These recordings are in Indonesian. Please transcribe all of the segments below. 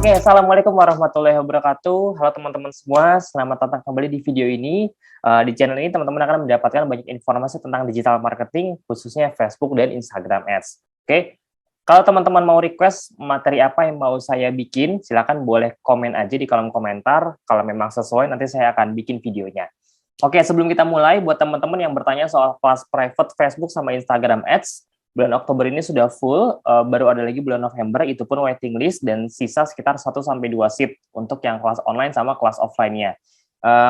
Oke, assalamualaikum warahmatullahi wabarakatuh. Halo teman-teman semua, selamat datang kembali di video ini. Di channel ini teman-teman akan mendapatkan banyak informasi tentang digital marketing, khususnya Facebook dan Instagram Ads. Oke, kalau teman-teman mau request materi apa yang mau saya bikin, silakan boleh komen aja di kolom komentar. Kalau memang sesuai, nanti saya akan bikin videonya. Oke, sebelum kita mulai, buat teman-teman yang bertanya soal kelas private Facebook sama Instagram Ads, bulan Oktober ini sudah full, baru ada lagi bulan November, itu pun waiting list, dan sisa sekitar 1-2 seat untuk yang kelas online sama kelas offline-nya.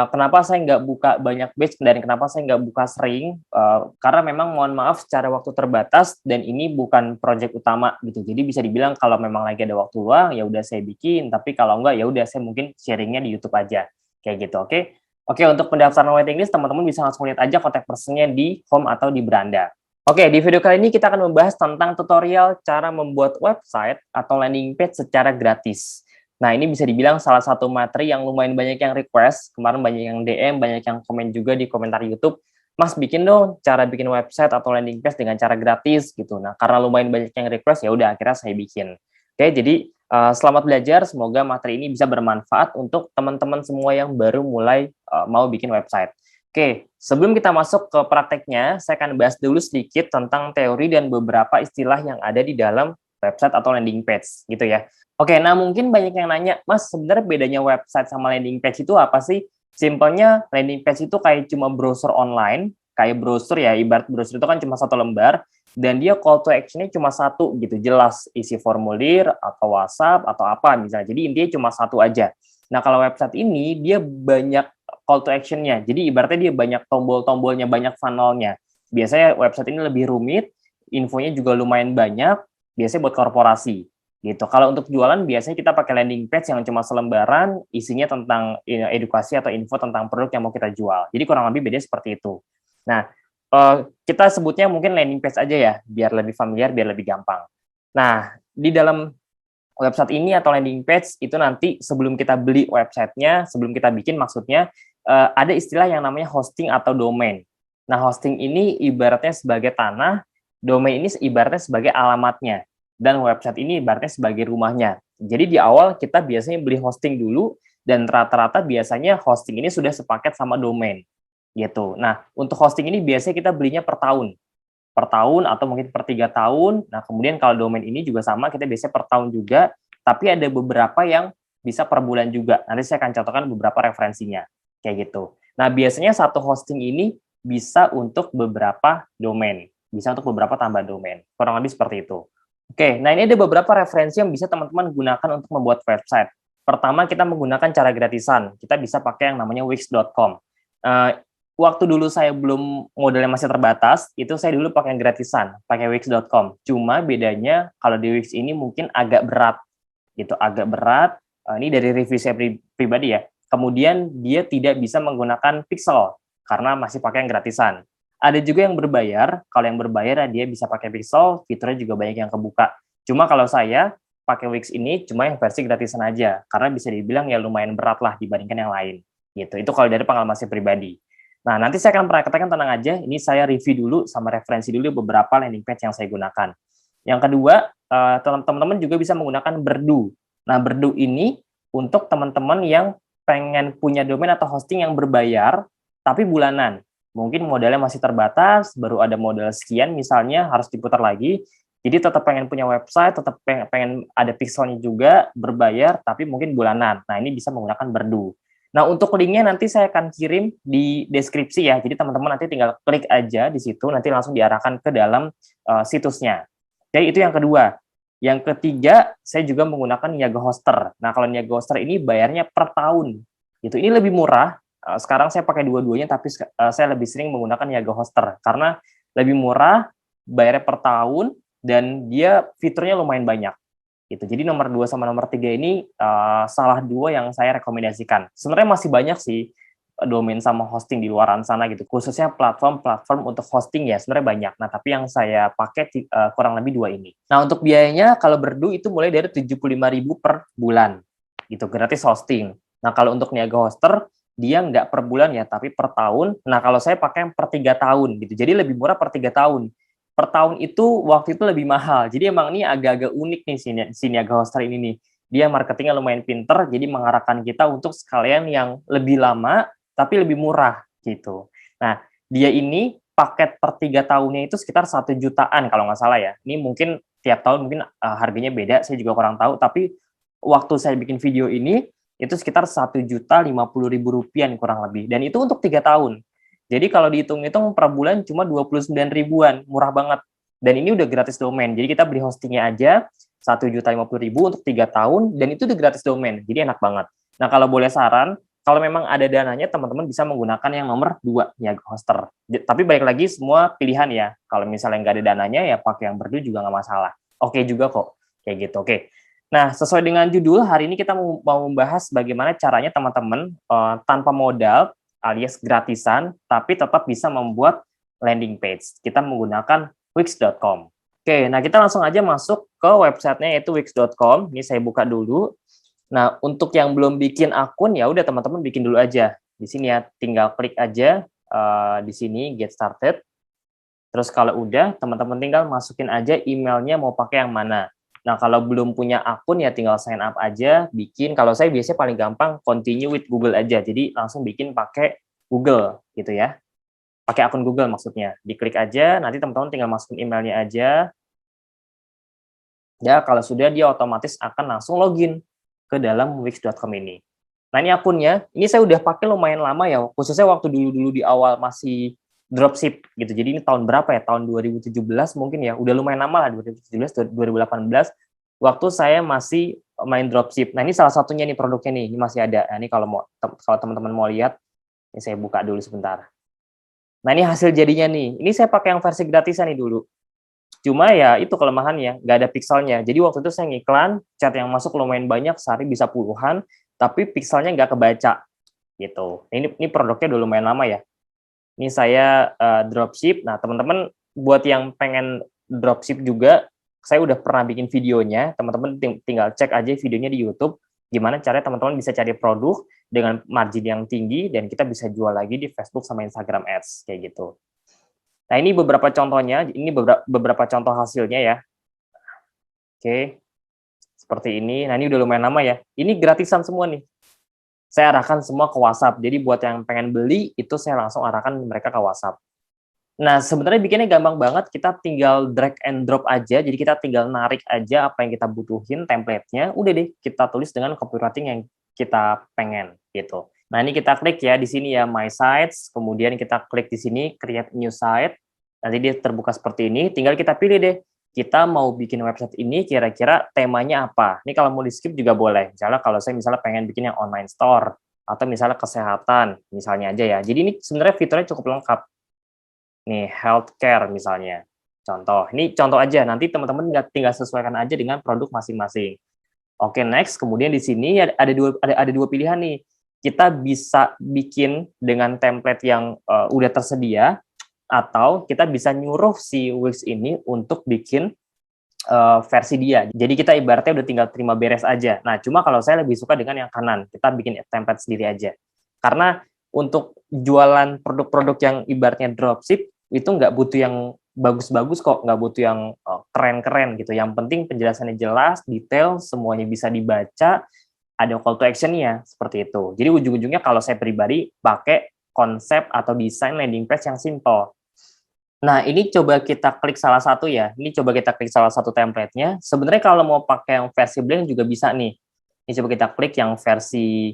Kenapa saya nggak buka banyak batch, dan kenapa saya nggak buka sering, karena memang mohon maaf secara waktu terbatas, dan ini bukan project utama gitu, jadi bisa dibilang kalau memang lagi ada waktu luang, ya udah saya bikin, tapi kalau nggak, ya udah saya mungkin sharingnya di YouTube aja, kayak gitu, oke? Oke, untuk pendaftaran waiting list, teman-teman bisa langsung lihat aja kontak personnya di home atau di beranda. Oke, di video kali ini kita akan membahas tentang tutorial cara membuat website atau landing page secara gratis. Nah, ini bisa dibilang salah satu materi yang lumayan banyak yang request. Kemarin banyak yang DM, banyak yang komen juga di komentar YouTube. Mas, bikin dong cara bikin website atau landing page dengan cara gratis gitu. Nah, karena lumayan banyak yang request, ya udah akhirnya saya bikin. Oke, jadi selamat belajar. Semoga materi ini bisa bermanfaat untuk teman-teman semua yang baru mulai mau bikin website. Oke, sebelum kita masuk ke prakteknya, saya akan bahas dulu sedikit tentang teori dan beberapa istilah yang ada di dalam website atau landing page, gitu ya. Oke, nah mungkin banyak yang nanya, Mas, sebenarnya bedanya website sama landing page itu apa sih? Simpelnya, landing page itu kayak cuma browser online, kayak browser ya, ibarat browser itu kan cuma satu lembar, dan dia call to action-nya cuma satu, gitu, jelas, isi formulir, atau WhatsApp, atau apa misalnya. Jadi intinya cuma satu aja. Nah, kalau website ini, dia banyak call to action-nya. Jadi ibaratnya dia banyak tombol-tombolnya, banyak funnel-nya. Biasanya website ini lebih rumit, infonya juga lumayan banyak, biasanya buat korporasi. Gitu. Kalau untuk jualan biasanya kita pakai landing page yang cuma selembaran, isinya tentang edukasi atau info tentang produk yang mau kita jual. Jadi kurang lebih beda seperti itu. Nah, kita sebutnya mungkin landing page aja ya, biar lebih familiar, biar lebih gampang. Nah, di dalam website ini atau landing page itu nanti sebelum kita beli websitenya, sebelum kita bikin maksudnya, ada istilah yang namanya hosting atau domain. Nah, hosting ini ibaratnya sebagai tanah, domain ini ibaratnya sebagai alamatnya, dan website ini ibaratnya sebagai rumahnya. Jadi di awal kita biasanya beli hosting dulu, dan rata-rata biasanya hosting ini sudah sepaket sama domain. Gitu. Nah, untuk hosting ini biasanya kita belinya per tahun atau mungkin per 3 tahun. Nah, kemudian kalau domain ini juga sama, kita biasanya per tahun juga, tapi ada beberapa yang bisa per bulan juga. Nanti saya akan contohkan beberapa referensinya, kayak gitu. Nah, biasanya satu hosting ini bisa untuk beberapa domain, bisa untuk beberapa tambah domain, kurang lebih seperti itu. Oke, nah ini ada beberapa referensi yang bisa teman-teman gunakan untuk membuat website. Pertama, kita menggunakan cara gratisan. Kita bisa pakai yang namanya Wix.com. Waktu dulu saya belum modalnya masih terbatas, itu saya dulu pakai yang gratisan, pakai Wix.com. Cuma bedanya kalau di Wix ini mungkin agak berat, gitu, agak berat. Ini dari review saya pribadi ya. Kemudian dia tidak bisa menggunakan pixel karena masih pakai yang gratisan. Ada juga yang berbayar. Kalau yang berbayar dia bisa pakai pixel, fiturnya juga banyak yang kebuka. Cuma kalau saya pakai Wix ini cuma yang versi gratisan aja, karena bisa dibilang ya lumayan berat lah dibandingkan yang lain. Gitu. Itu kalau dari pengalaman saya pribadi. Nah, nanti saya akan praktekkan, tenang aja, ini saya review dulu sama referensi dulu beberapa landing page yang saya gunakan. Yang kedua, teman-teman juga bisa menggunakan Berdu. Nah, Berdu ini untuk teman-teman yang pengen punya domain atau hosting yang berbayar, tapi bulanan. Mungkin modalnya masih terbatas, baru ada modal sekian misalnya, harus diputar lagi. Jadi tetap pengen punya website, tetap pengen ada pixelnya juga, berbayar, tapi mungkin bulanan. Nah, ini bisa menggunakan Berdu. Nah, untuk linknya nanti saya akan kirim di deskripsi ya. Jadi teman-teman nanti tinggal klik aja di situ, nanti langsung diarahkan ke dalam situsnya. Jadi itu yang kedua. Yang ketiga, saya juga menggunakan Niaga Hoster. Nah, kalau Niaga Hoster ini bayarnya per tahun. Gitu. Ini lebih murah. Sekarang saya pakai dua-duanya, tapi saya lebih sering menggunakan Niaga Hoster karena lebih murah, bayarnya per tahun, dan dia fiturnya lumayan banyak. Gitu. Jadi nomor 2 sama nomor 3 ini salah dua yang saya rekomendasikan. Sebenarnya masih banyak sih domain sama hosting di luaran sana gitu. Khususnya platform-platform untuk hosting ya sebenarnya banyak. Nah, tapi yang saya pakai kurang lebih dua ini. Nah, untuk biayanya kalau Berdu itu mulai dari 75.000 per bulan. Gitu, gratis hosting. Nah, kalau untuk Niaga Hoster dia nggak per bulan ya, tapi per tahun. Nah, kalau saya pakai per 3 tahun gitu. Jadi lebih murah per 3 tahun. Per tahun itu waktu itu lebih mahal. Jadi emang ini agak-agak unik nih si Niaga Hoster ini nih. dia marketingnya lumayan pinter, jadi mengarahkan kita untuk sekalian yang lebih lama, tapi lebih murah, gitu. Nah, dia ini paket per 3 tahunnya itu sekitar 1 jutaan kalau nggak salah ya. Ini mungkin tiap tahun mungkin harganya beda, saya juga kurang tahu, tapi waktu saya bikin video ini, itu sekitar Rp1.050.000 nih kurang lebih, dan itu untuk 3 tahun. Jadi kalau dihitung-hitung per bulan cuma 29 ribuan, murah banget. Dan ini udah gratis domain, jadi kita beli hostingnya aja, Rp1.050.000 untuk 3 tahun, dan itu udah gratis domain, jadi enak banget. Nah, kalau boleh saran, kalau memang ada dananya, teman-teman bisa menggunakan yang nomor 2, Niaga Hoster. Tapi balik lagi, semua pilihan ya. Kalau misalnya nggak ada dananya, ya pakai yang berdua juga nggak masalah. Oke juga kok, kayak gitu. Oke. Nah, sesuai dengan judul, hari ini kita mau membahas bagaimana caranya teman-teman tanpa modal, alias gratisan, tapi tetap bisa membuat landing page. Kita menggunakan Wix.com. Oke, nah kita langsung aja masuk ke websitenya yaitu Wix.com. Ini saya buka dulu. Nah, untuk yang belum bikin akun, ya udah teman-teman bikin dulu aja. Di sini ya, tinggal klik aja di sini Get Started. Terus kalau udah, teman-teman tinggal masukin aja emailnya mau pakai yang mana. Nah, kalau belum punya akun ya tinggal sign up aja, bikin. Kalau saya biasanya paling gampang continue with Google aja. Jadi langsung bikin pakai Google gitu ya. Pakai akun Google maksudnya. Diklik aja, nanti teman-teman tinggal masukin emailnya aja. Ya, kalau sudah dia otomatis akan langsung login ke dalam Wix.com ini. Nah, ini akunnya, ini saya udah pakai lumayan lama ya, khususnya waktu dulu-dulu di awal masih dropship gitu. Jadi ini tahun berapa ya? Tahun 2017 mungkin ya, udah lumayan lama lah, 2017, 2018, waktu saya masih main dropship. Nah, ini salah satunya nih produknya nih, ini masih ada. Nah, ini kalau teman-teman mau lihat, ini saya buka dulu sebentar. Nah, ini hasil jadinya nih. Ini saya pakai yang versi gratisan nih dulu. Cuma ya itu kelemahannya, nggak ada pixelnya. Jadi waktu itu saya ngiklan, chat yang masuk lumayan banyak, sehari bisa puluhan, tapi pixelnya nggak kebaca gitu. Ini produknya udah lumayan lama ya. Ini saya dropship. Nah, teman-teman buat yang pengen dropship juga, saya udah pernah bikin videonya. Teman-teman tinggal cek aja videonya di YouTube. Gimana caranya teman-teman bisa cari produk dengan margin yang tinggi dan kita bisa jual lagi di Facebook sama Instagram Ads kayak gitu. Nah, ini beberapa contohnya, ini beberapa contoh hasilnya ya. Oke, seperti ini. Nah, ini udah lumayan lama ya. Ini gratisan semua nih. Saya arahkan semua ke WhatsApp. Jadi buat yang pengen beli, itu saya langsung arahkan mereka ke WhatsApp. Nah, sebenarnya bikinnya gampang banget. Kita tinggal drag and drop aja. Jadi kita tinggal narik aja apa yang kita butuhin, template-nya. Udah deh, kita tulis dengan copywriting yang kita pengen gitu. Nah, ini kita klik ya di sini ya My Sites, kemudian kita klik di sini Create New Site. Nanti dia terbuka seperti ini, tinggal kita pilih deh. Kita mau bikin website ini kira-kira temanya apa. Ini kalau mau di-skip juga boleh. Misalnya kalau saya pengen bikin yang online store atau misalnya kesehatan, misalnya aja ya. Jadi ini sebenarnya fiturnya cukup lengkap. Nih, healthcare misalnya. Contoh. Ini contoh aja, nanti teman-teman tinggal sesuaikan aja dengan produk masing-masing. Oke, next. Kemudian di sini ada dua pilihan nih. Kita bisa bikin dengan template yang udah tersedia, atau kita bisa nyuruh si Wix ini untuk bikin versi dia. Jadi kita ibaratnya udah tinggal terima beres aja. Nah, cuma kalau saya lebih suka dengan yang kanan. Kita bikin template sendiri aja. Karena untuk jualan produk-produk yang ibaratnya dropship, itu nggak butuh yang bagus-bagus kok, nggak butuh yang keren-keren gitu. Yang penting penjelasannya jelas, detail, semuanya bisa dibaca, ada call to action-nya, seperti itu. Jadi ujung-ujungnya kalau saya pribadi pakai konsep atau desain landing page yang simple. Nah, ini coba kita klik salah satu ya. Ini coba kita klik salah satu template-nya. Sebenarnya kalau mau pakai yang versi blank juga bisa nih. Ini coba kita klik yang versi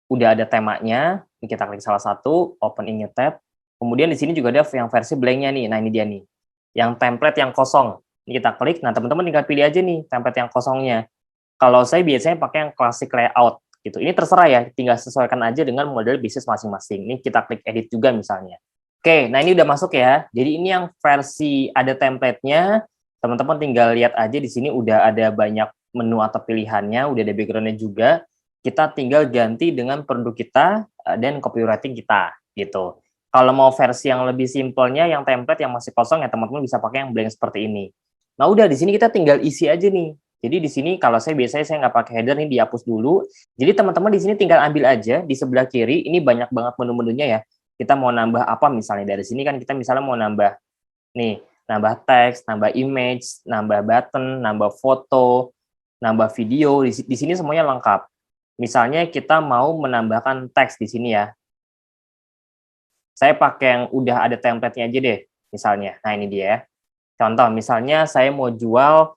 udah ada temanya. Ini kita klik salah satu, open in new tab. Kemudian di sini juga ada yang versi blank-nya nih. Nah, ini dia nih. Yang template yang kosong. Ini kita klik. Nah, teman-teman tinggal pilih aja nih template yang kosongnya. Kalau saya biasanya pakai yang classic layout gitu. Ini terserah ya, tinggal sesuaikan aja dengan model bisnis masing-masing. Ini kita klik edit juga misalnya. Oke, nah ini udah masuk ya. Jadi ini yang versi ada template-nya. Teman-teman tinggal lihat aja di sini udah ada banyak menu atau pilihannya, udah ada background-nya juga. Kita tinggal ganti dengan produk kita dan copywriting kita gitu. Kalau mau versi yang lebih simpelnya, yang template yang masih kosong ya teman-teman bisa pakai yang blank seperti ini. Nah udah di sini kita tinggal isi aja nih. Jadi di sini kalau saya biasanya saya nggak pakai header, ini dihapus dulu. Jadi teman-teman di sini tinggal ambil aja di sebelah kiri. Ini banyak banget menu-menunya ya. Kita mau nambah apa misalnya dari sini kan kita misalnya mau nambah nih, nambah teks, nambah image, nambah button, nambah foto. nambah video, di sini semuanya lengkap. Misalnya kita mau menambahkan teks di sini ya. Saya pakai yang udah ada template-nya aja deh, misalnya. Nah, ini dia ya. Contoh, misalnya saya mau jual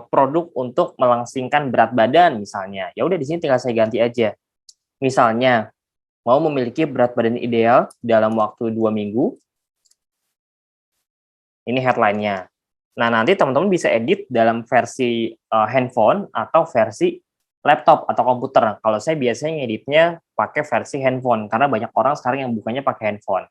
produk untuk melangsingkan berat badan misalnya. Ya udah di sini tinggal saya ganti aja. Misalnya, mau memiliki berat badan ideal dalam waktu 2 minggu. Ini headline-nya. Nah, nanti teman-teman bisa edit dalam versi handphone atau versi laptop atau komputer. Kalau saya biasanya ngeditnya pakai versi handphone, karena banyak orang sekarang yang bukanya pakai handphone.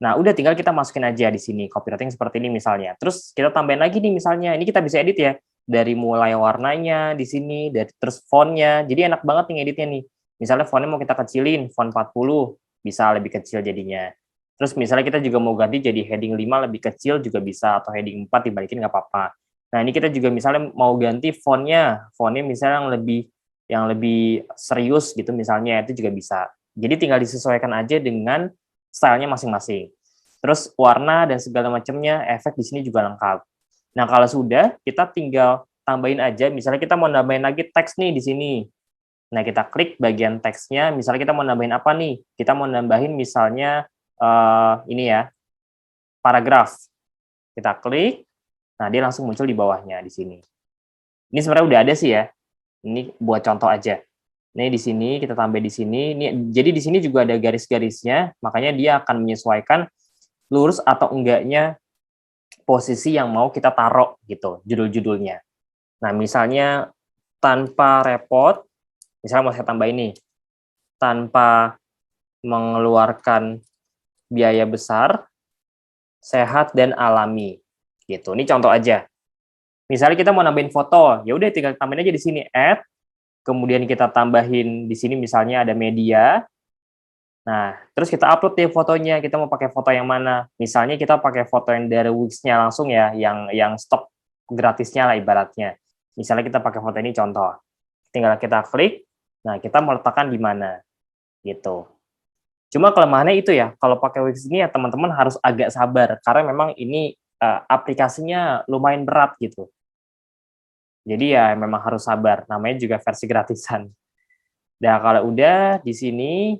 Nah, udah tinggal kita masukin aja di sini, copywriting seperti ini misalnya. Terus kita tambahin lagi nih misalnya, ini kita bisa edit ya, dari mulai warnanya di sini, dari terus fontnya, jadi enak banget nih ngeditnya nih. Misalnya fontnya mau kita kecilin, font 40, bisa lebih kecil jadinya. Terus misalnya kita juga mau ganti jadi heading 5 lebih kecil juga bisa, atau heading 4 dibalikin nggak apa-apa. Nah, ini kita juga misalnya mau ganti fontnya misalnya yang lebih serius gitu misalnya, itu juga bisa. Jadi tinggal disesuaikan aja dengan stylenya masing-masing. Terus warna dan segala macamnya, efek di sini juga lengkap. Nah, kalau sudah, kita tinggal tambahin aja, misalnya kita mau nambahin lagi teks nih di sini. Nah, kita klik bagian teksnya, misalnya kita mau nambahin apa nih? Kita mau nambahin misalnya ini ya, paragraf. Kita klik, nah dia langsung muncul di bawahnya di sini. Ini sebenarnya udah ada sih ya. Ini buat contoh aja. Ini di sini kita tambah di sini. Jadi di sini juga ada garis-garisnya, makanya dia akan menyesuaikan lurus atau enggaknya posisi yang mau kita taruh gitu, judul-judulnya. Nah, misalnya tanpa repot, misalnya mau saya tambah ini, tanpa mengeluarkan biaya besar, sehat dan alami. Gitu. Ini contoh aja. Misalnya kita mau nambahin foto, ya udah tinggal tambahin aja di sini add, kemudian kita tambahin di sini misalnya ada media. Nah, terus kita upload deh fotonya, kita mau pakai foto yang mana. Misalnya kita pakai foto yang dari Wix-nya langsung ya, yang stok gratisnya lah ibaratnya. Misalnya kita pakai foto ini contoh. Tinggal kita klik, nah kita mau letakkan di mana. Gitu. Cuma kelemahannya itu ya, kalau pakai Wix ini ya teman-teman harus agak sabar, karena memang ini aplikasinya lumayan berat gitu. Jadi ya memang harus sabar, namanya juga versi gratisan. Nah, kalau udah di sini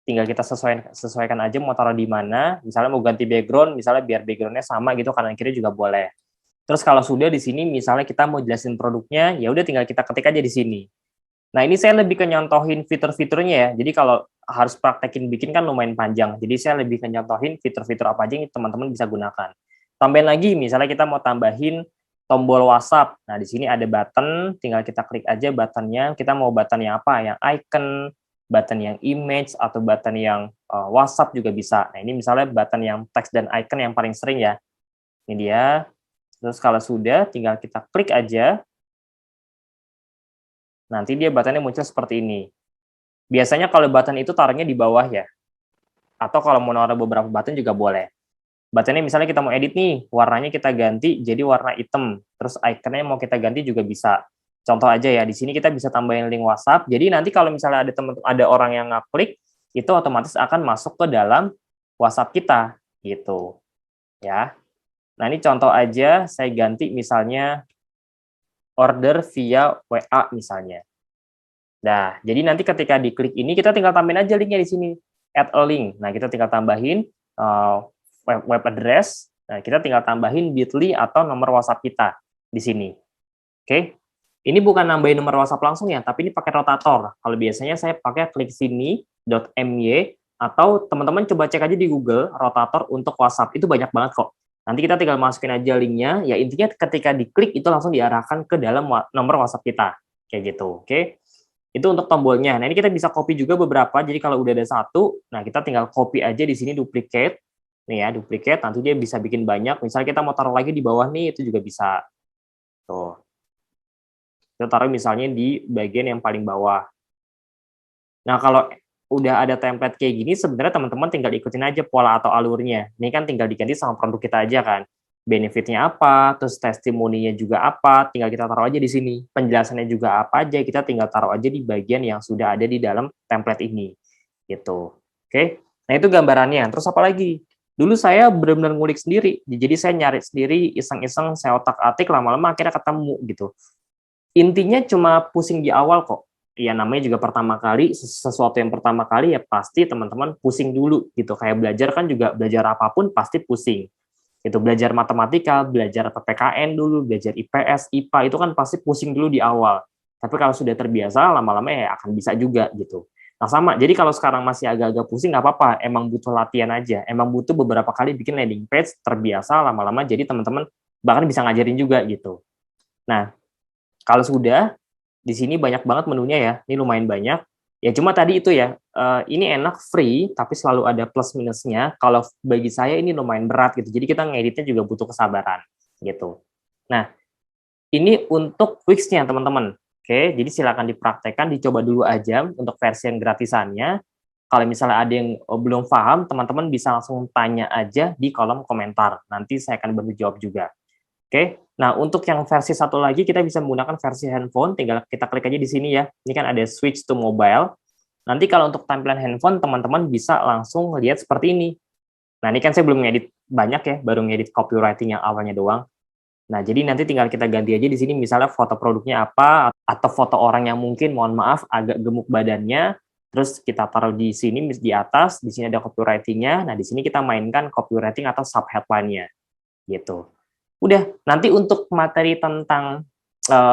tinggal kita sesuaikan aja mau taruh di mana. Misalnya mau ganti background, misalnya biar backgroundnya sama gitu kanan kiri juga boleh. Terus kalau sudah di sini misalnya kita mau jelasin produknya, ya udah tinggal kita ketik aja di sini. Nah, ini saya lebih ke nyontohin fitur-fiturnya ya. Jadi kalau harus praktekin bikin kan lumayan panjang. Jadi saya lebih ke nyontohin fitur-fitur apa aja yang teman-teman bisa gunakan. Tambahin lagi, misalnya kita mau tambahin tombol WhatsApp. Nah, di sini ada button, tinggal kita klik aja buttonnya. Kita mau button yang apa? Yang icon, button yang image, atau button yang WhatsApp juga bisa. Nah, ini misalnya button yang teks dan icon yang paling sering ya. Ini dia. Terus kalau sudah, tinggal kita klik aja. Nanti dia buttonnya muncul seperti ini. Biasanya kalau button itu taruhnya di bawah ya. Atau kalau mau naruh beberapa button juga boleh. Buttonnya misalnya kita mau edit nih, warnanya kita ganti jadi warna hitam. Terus ikonnya mau kita ganti juga bisa. Contoh aja ya, di sini kita bisa tambahin link WhatsApp. Jadi nanti kalau misalnya ada orang yang ngeklik, itu otomatis akan masuk ke dalam WhatsApp kita gitu. Ya. Nah, ini contoh aja saya ganti misalnya order via WA misalnya. Nah, jadi nanti ketika diklik ini kita tinggal tambahin aja linknya di sini, add a link. Nah, kita tinggal tambahin web address. Nah, kita tinggal tambahin bit.ly atau nomor WhatsApp kita di sini. Oke. Ini bukan nambahin nomor WhatsApp langsung ya, tapi ini pakai rotator. Kalau biasanya saya pakai klik sini.my atau teman-teman coba cek aja di Google rotator untuk WhatsApp. Itu banyak banget kok. Nanti kita tinggal masukin aja linknya. Ya intinya ketika diklik itu langsung diarahkan ke dalam nomor WhatsApp kita. Kayak gitu. Oke. Itu untuk tombolnya. Nah, ini kita bisa copy juga beberapa. Jadi kalau udah ada satu, nah kita tinggal copy aja di sini duplicate. Nih ya, duplicate, nanti dia bisa bikin banyak. Misalnya kita mau taruh lagi di bawah nih, itu juga bisa. Tuh. Kita taruh misalnya di bagian yang paling bawah. Nah, kalau udah ada template kayak gini, sebenarnya teman-teman tinggal ikutin aja pola atau alurnya. Ini kan tinggal diganti sama produk kita aja kan. Benefitnya apa, terus testimoninya juga apa, tinggal kita taruh aja di sini. Penjelasannya juga apa aja, kita tinggal taruh aja di bagian yang sudah ada di dalam template ini. Gitu. Oke. Nah, itu gambarannya. Terus apa lagi? Dulu saya benar-benar ngulik sendiri. Jadi saya nyari sendiri, iseng-iseng, saya otak-atik, lama-lama akhirnya ketemu gitu. Intinya cuma pusing di awal kok. Ya namanya juga pertama kali, sesuatu yang pertama kali ya pasti teman-teman pusing dulu gitu. Kayak belajar kan juga belajar apapun pasti pusing. Itu belajar matematika, belajar PPKN dulu, belajar IPS, IPA itu kan pasti pusing dulu di awal. Tapi kalau sudah terbiasa lama-lama ya akan bisa juga gitu. Nah sama, jadi kalau sekarang masih agak-agak pusing nggak apa-apa, emang butuh latihan aja. Emang butuh beberapa kali bikin landing page, terbiasa lama-lama jadi teman-teman bahkan bisa ngajarin juga gitu. Nah, kalau sudah, di sini banyak banget menunya ya, ini lumayan banyak. Ya cuma tadi itu ya, ini enak free, tapi selalu ada plus minusnya. Kalau bagi saya ini lumayan berat gitu, jadi kita ngeditnya juga butuh kesabaran gitu. Nah, ini untuk Wix-nya teman-teman. Oke, jadi silakan dipraktekkan, dicoba dulu aja untuk versi yang gratisannya. Kalau misalnya ada yang belum paham, teman-teman bisa langsung tanya aja di kolom komentar. Nanti saya akan bantu jawab juga. Oke, nah untuk yang versi satu lagi kita bisa menggunakan versi handphone, tinggal kita klik aja di sini ya. Ini kan ada switch to mobile. Nanti kalau untuk tampilan handphone, teman-teman bisa langsung lihat seperti ini. Nah ini kan saya belum ngedit banyak ya, baru ngedit copywriting yang awalnya doang. Nah jadi nanti tinggal kita ganti aja di sini misalnya foto produknya apa, atau foto orang yang mungkin, mohon maaf, agak gemuk badannya, terus kita taruh di sini di atas, di sini ada copywriting-nya. Nah di sini kita mainkan copywriting atau sub headline-nya gitu. Udah, nanti untuk materi tentang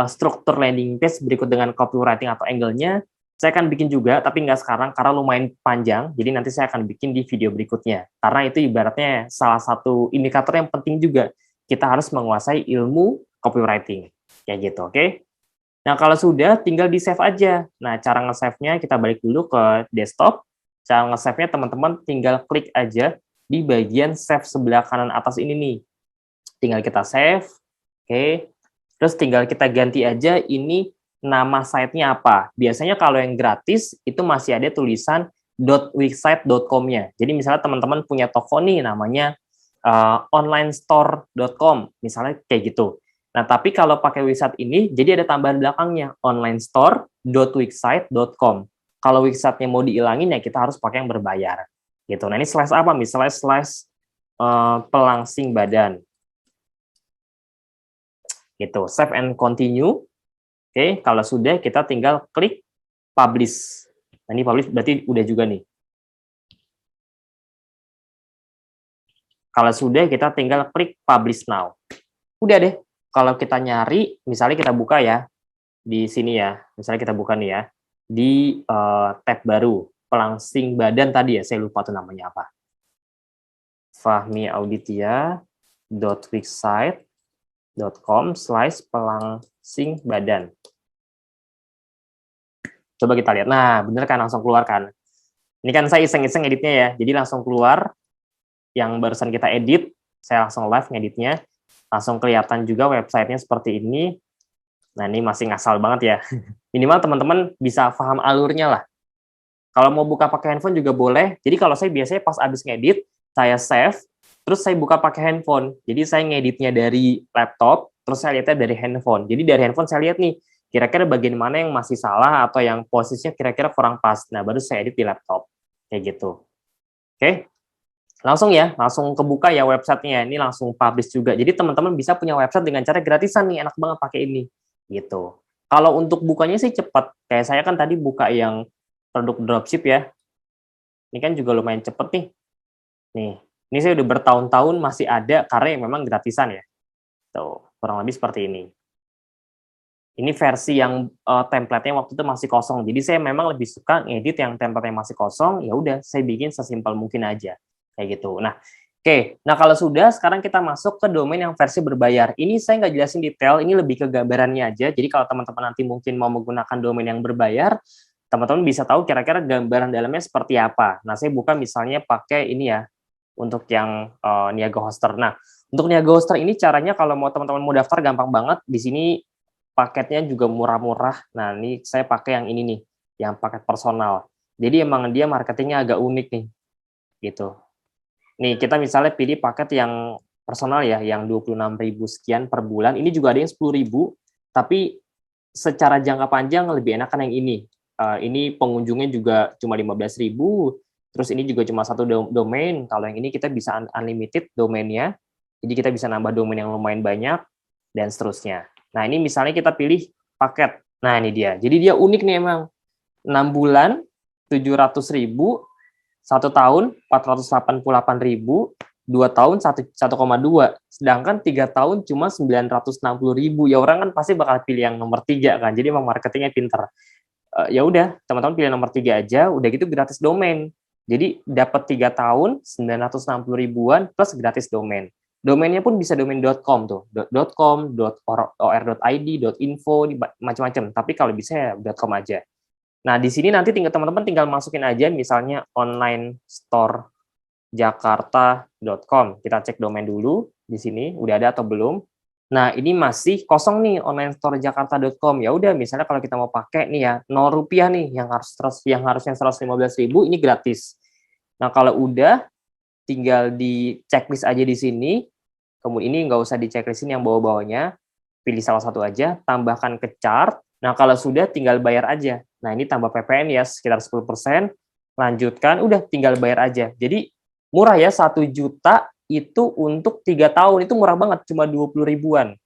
struktur landing page berikut dengan copywriting atau angle-nya, saya akan bikin juga, tapi nggak sekarang karena lumayan panjang, jadi nanti saya akan bikin di video berikutnya. Karena itu ibaratnya salah satu indikator yang penting juga, kita harus menguasai ilmu copywriting. Kayak gitu, oke? Nah, kalau sudah, tinggal di-save aja. Nah, cara nge-save-nya, kita balik dulu ke desktop. Cara nge-save-nya, teman-teman tinggal klik aja di bagian save sebelah kanan atas ini nih. Tinggal kita save, oke. Terus tinggal kita ganti aja ini nama site-nya apa. Biasanya kalau yang gratis itu masih ada tulisan .wixsite.com-nya. Jadi misalnya teman-teman punya toko nih namanya onlinestore.com, misalnya kayak gitu. Nah, tapi kalau pakai website ini, jadi ada tambahan belakangnya, onlinestore.wixsite.com. Kalau website-nya mau dihilangin, ya kita harus pakai yang berbayar. Gitu. Nah, ini slash apa? Misalnya slash pelangsing badan. Gitu, save and continue. Oke, kalau sudah kita tinggal klik publish. Nah, ini publish berarti udah juga nih. Kalau sudah kita tinggal klik publish now. Udah deh. Kalau kita nyari, misalnya kita buka ya di sini ya. Misalnya kita buka nih ya di tab baru pelangsing badan tadi ya, saya lupa tuh namanya apa. fahmiauditia.wixsite.com/pelangsing badan. Coba kita lihat. Nah, bener kan langsung keluar kan. Ini kan saya iseng-iseng editnya ya. Jadi langsung keluar yang barusan kita edit, saya langsung live ngeditnya. Langsung kelihatan juga websitenya seperti ini. Nah, ini masih ngasal banget ya. Minimal teman-teman bisa paham alurnya lah. Kalau mau buka pakai handphone juga boleh. Jadi kalau saya biasanya pas abis ngedit, saya save, terus saya buka pakai handphone. Jadi saya ngeditnya dari laptop, terus saya lihatnya dari handphone. Jadi dari handphone saya lihat nih, kira-kira bagian mana yang masih salah atau yang posisinya kira-kira kurang pas. Nah, baru saya edit di laptop. Kayak gitu. Oke. Langsung ya, langsung kebuka ya websitenya. Ini langsung publish juga. Jadi teman-teman bisa punya website dengan cara gratisan nih, enak banget pakai ini. Gitu. Kalau untuk bukanya sih cepat. Kayak saya kan tadi buka yang produk dropship ya. Ini kan juga lumayan cepet nih. Nih, ini saya udah bertahun-tahun masih ada karena yang memang gratisan ya. Tuh, kurang lebih seperti ini. Ini versi yang template-nya waktu itu masih kosong. Jadi saya memang lebih suka ngedit yang template-nya masih kosong, ya udah saya bikin sesimpel mungkin aja. Kayak gitu. Nah, oke. Nah, kalau sudah, sekarang kita masuk ke domain yang versi berbayar. Ini saya nggak jelasin detail, ini lebih ke gambarannya aja. Jadi kalau teman-teman nanti mungkin mau menggunakan domain yang berbayar, teman-teman bisa tahu kira-kira gambaran dalamnya seperti apa. Nah, saya buka misalnya pakai ini ya, untuk yang Niaga Hoster. Nah, untuk Niaga Hoster ini caranya kalau mau teman-teman mau daftar gampang banget. Di sini paketnya juga murah-murah. Nah, ini saya pakai yang ini nih, yang paket personal. Jadi emang dia marketingnya agak unik nih, gitu. Nih, kita misalnya pilih paket yang personal ya, yang 26.000 sekian per bulan. Ini juga ada yang 10.000, tapi secara jangka panjang lebih enakan yang ini. Ini pengunjungnya juga cuma 15.000, terus ini juga cuma satu domain. Kalau yang ini kita bisa unlimited domainnya, jadi kita bisa nambah domain yang lumayan banyak, dan seterusnya. Nah, ini misalnya kita pilih paket. Nah, ini dia. Jadi dia unik nih emang. 6 bulan, 700.000, 1 tahun, 488.000, 2 tahun, 1,2. Sedangkan 3 tahun cuma 960.000. Ya orang kan pasti bakal pilih yang nomor 3 kan. Jadi emang marketingnya pinter. Ya udah, teman-teman pilih nomor 3 aja, udah gitu gratis domain. Jadi dapat 3 tahun, 960 ribuan plus gratis domain. Domainnya pun bisa domain .com tuh, .com, .or.id, .info, macam-macam. Tapi kalau bisa ya .com aja. Nah, di sini nanti teman-teman tinggal masukin aja misalnya online store jakarta.com. Kita cek domain dulu di sini, udah ada atau belum. Nah, ini masih kosong nih online store jakarta.com. Ya udah, misalnya kalau kita mau pakai nih ya, 0 rupiah nih yang harusnya 115.000 ini gratis. Nah, kalau udah tinggal di checklist aja di sini. Kemudian ini nggak usah di checklistin yang bawah-bawahnya. Pilih salah satu aja, tambahkan ke chart. Nah, kalau sudah tinggal bayar aja. Nah, ini tambah PPN ya sekitar 10%. Lanjutkan, udah tinggal bayar aja. Jadi murah ya, 1 juta itu untuk 3 tahun, itu murah banget, cuma 20 ribuan.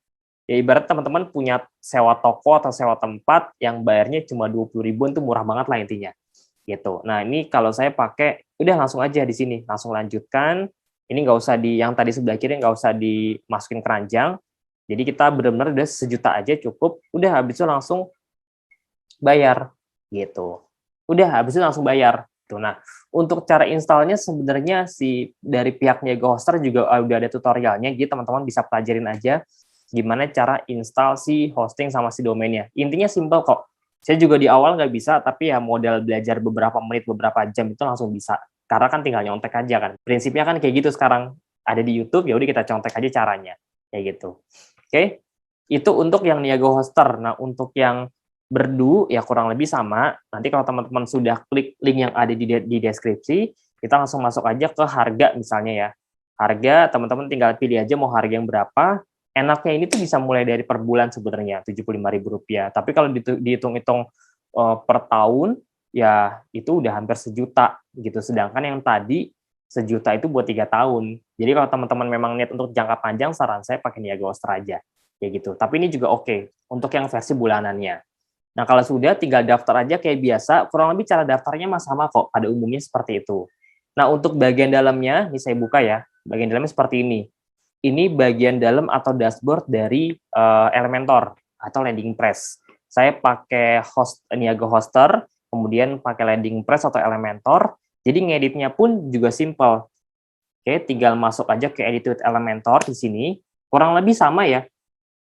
Ya ibarat teman-teman punya sewa toko atau sewa tempat yang bayarnya cuma 20 ribuan, itu murah banget lah intinya. Gitu. Nah, ini kalau saya pakai, udah langsung aja di sini, langsung lanjutkan. Ini nggak usah yang tadi sebelah kiri nggak usah dimasukin keranjang. Jadi kita benar-benar udah 1 juta aja cukup, udah habis itu langsung bayar gitu. Udah habis itu langsung bayar. Nah, untuk cara installnya sebenarnya dari pihak Niaga Hoster juga udah ada tutorialnya, jadi teman-teman bisa pelajarin aja gimana cara install si hosting sama si domainnya. Intinya simple kok. Saya juga di awal nggak bisa, tapi ya modal belajar beberapa menit, beberapa jam itu langsung bisa. Karena kan tinggal nyontek aja kan. Prinsipnya kan kayak gitu sekarang. Ada di YouTube, ya udah kita contek aja caranya. Kayak gitu. Oke? Itu untuk yang Niaga Hoster. Nah, untuk yang Berdu ya kurang lebih sama. Nanti kalau teman-teman sudah klik link yang ada di deskripsi, kita langsung masuk aja ke harga misalnya ya. Harga teman-teman tinggal pilih aja mau harga yang berapa. Enaknya ini tuh bisa mulai dari per bulan sebenarnya Rp75.000. Tapi kalau dihitung-hitung per tahun ya itu udah hampir 1 juta gitu. Sedangkan yang tadi 1 juta itu buat 3 tahun. Jadi kalau teman-teman memang niat untuk jangka panjang, saran saya pakai Niaga Hoster aja. Kayak gitu. Tapi ini juga oke untuk yang versi bulanannya. Nah, kalau sudah tinggal daftar aja kayak biasa, kurang lebih cara daftarnya sama kok, pada umumnya seperti itu. Nah, untuk bagian dalamnya, ini saya buka ya, bagian dalamnya seperti ini. Ini bagian dalam atau dashboard dari Elementor atau landing press. Saya pakai Niaga Hoster, kemudian pakai landing press atau Elementor, jadi ngeditnya pun juga simple. Oke, tinggal masuk aja ke Edit with Elementor di sini, kurang lebih sama ya,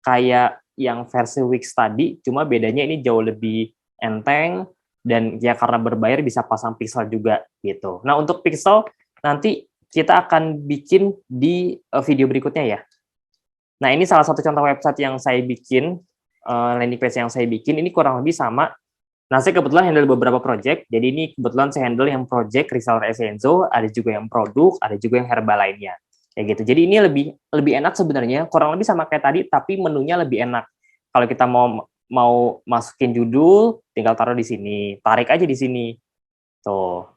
kayak yang versi Wix tadi, cuma bedanya ini jauh lebih enteng, dan ya karena berbayar bisa pasang pixel juga gitu. Nah, untuk pixel nanti kita akan bikin di video berikutnya ya. Nah, ini salah satu contoh website yang saya bikin, landing page yang saya bikin, ini kurang lebih sama. Nah, saya kebetulan handle beberapa project, jadi ini kebetulan saya handle yang project reseller Essenzo, ada juga yang produk, ada juga yang herbal lainnya. Kayak gitu. Jadi ini lebih enak sebenarnya, kurang lebih sama kayak tadi, tapi menunya lebih enak. Kalau kita mau masukin judul, tinggal taruh di sini, tarik aja di sini. Tuh.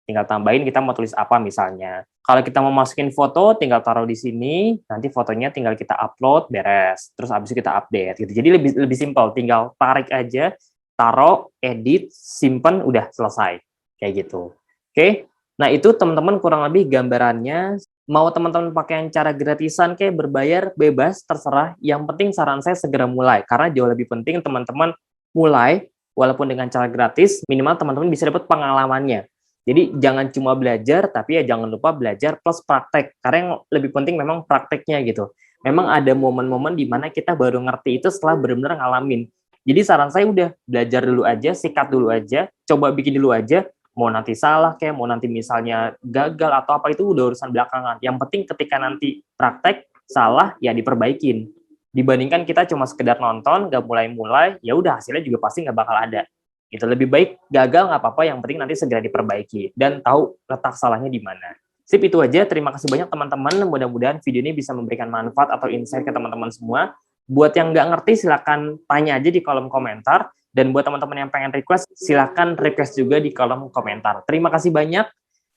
Tinggal tambahin kita mau tulis apa misalnya. Kalau kita mau masukin foto, tinggal taruh di sini, nanti fotonya tinggal kita upload, beres. Terus habis itu kita update gitu. Jadi lebih simpel, tinggal tarik aja, taruh, edit, simpen, udah selesai. Kayak gitu. Oke. Nah, itu teman-teman kurang lebih gambarannya. Mau teman-teman pakai yang cara gratisan kayak berbayar, bebas, terserah. Yang penting saran saya segera mulai. Karena jauh lebih penting teman-teman mulai, walaupun dengan cara gratis, minimal teman-teman bisa dapat pengalamannya. Jadi jangan cuma belajar, tapi ya jangan lupa belajar plus praktek. Karena yang lebih penting memang prakteknya gitu. Memang ada momen-momen di mana kita baru ngerti itu setelah benar-benar ngalamin. Jadi saran saya udah belajar dulu aja, sikat dulu aja, coba bikin dulu aja. Mau nanti salah kayak mau nanti misalnya gagal atau apa itu udah urusan belakangan. Yang penting ketika nanti praktek salah ya diperbaikin. Dibandingkan kita cuma sekedar nonton, nggak mulai-mulai, ya udah hasilnya juga pasti nggak bakal ada. Itu lebih baik gagal nggak apa-apa, yang penting nanti segera diperbaiki dan tahu letak salahnya di mana. Sip, itu aja. Terima kasih banyak teman-teman. Mudah-mudahan video ini bisa memberikan manfaat atau insight ke teman-teman semua. Buat yang nggak ngerti silahkan tanya aja di kolom komentar. Dan buat teman-teman yang pengen request, silahkan request juga di kolom komentar. Terima kasih banyak.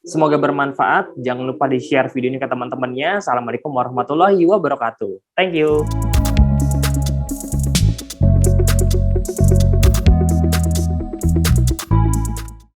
Semoga bermanfaat. Jangan lupa di-share video ini ke teman-temannya. Assalamualaikum warahmatullahi wabarakatuh. Thank you.